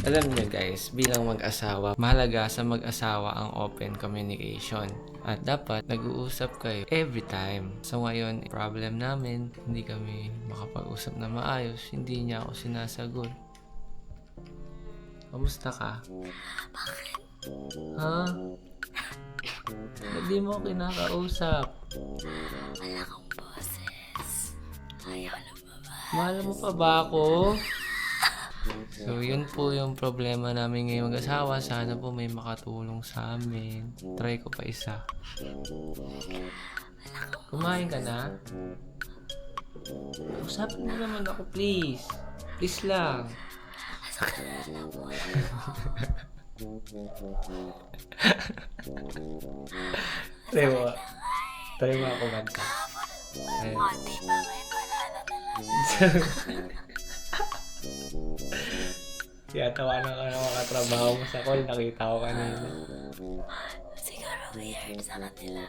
Alam niyo guys, bilang mag-asawa, mahalaga sa mag-asawa ang open communication. At dapat nag-uusap kayo every time. So ngayon, problem namin, hindi kami makapag-usap na maayos, hindi niya ako sinasagot. Kamusta ka? Bakit? Ha? Hindi mo ako kinakausap. Wala kang boses. Ayaw lumabas. Mahal mo pa ba ako? So, yun po yung problema namin ngayong mag-asawa. Sana po may makatulong sa amin. Try ko pa isa. Kumain ka na? Usapin mo naman ako, please. Please lang. Asa ka na lang po. Try mo ako kanta. Mati, bakit wala na talaga? Kaya tawanan ka ng mga katrabaho mo sa call. Nakita ko kanina. Siguro weird sa kanila.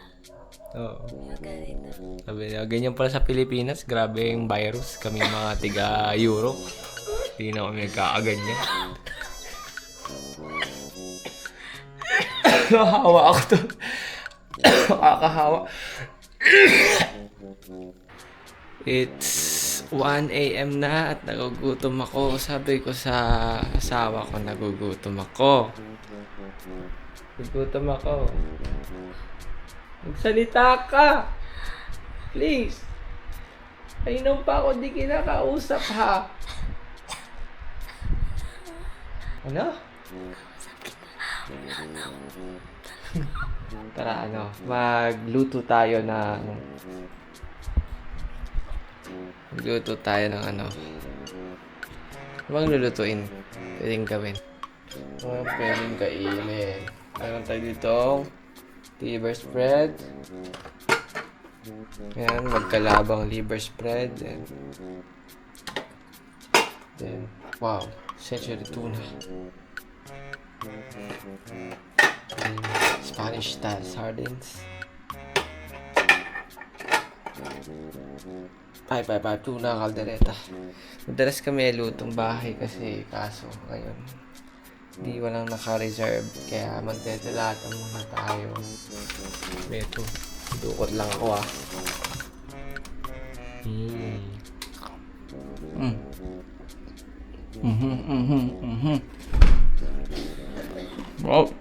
Oo. Yung ganito. Sabi niya, ganyan pala sa Pilipinas. Grabe yung virus. Kami mga tiga-Europe. Hindi na kami nagkakaganyan. Nakahawa ako to. Nakakahawa. It's 1 a.m. na at nagugutom ako. Sabi ko sa asawa ko, nagugutom ako. Nagugutom ako. Magsalita ka! Please! Ayun pa ako di kinakausap ha. Ano? Tara magluto tayo ng... Magluto tayo ng ano. Ano bang lulutuin? Pwedeng gawin. Ano pwedeng kainin? Meron tayo dito liver spread. Yan, magkalabang liver spread. Then wow, century tuna. And Spanish style sardines. 5 tuna caldereta. Madalas kami lutong bahay kasi kaso ngayon di walang naka-reserve kaya magdedalatan muna tayo. Beto, dukot lang ako ah. Wow.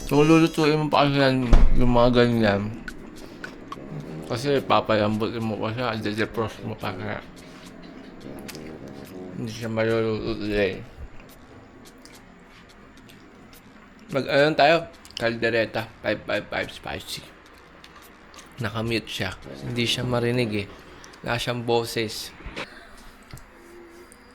Kung lulutuin mo pa kasi yan, yung mga ganyan, kasi papalambutin mo pa siya, de-defrost mo pa kaya hindi siya maluluto today. Mag-ayon tayo, caldereta, 555 spicy. Nakamute siya, hindi siya marinig eh. Wala siyang boses.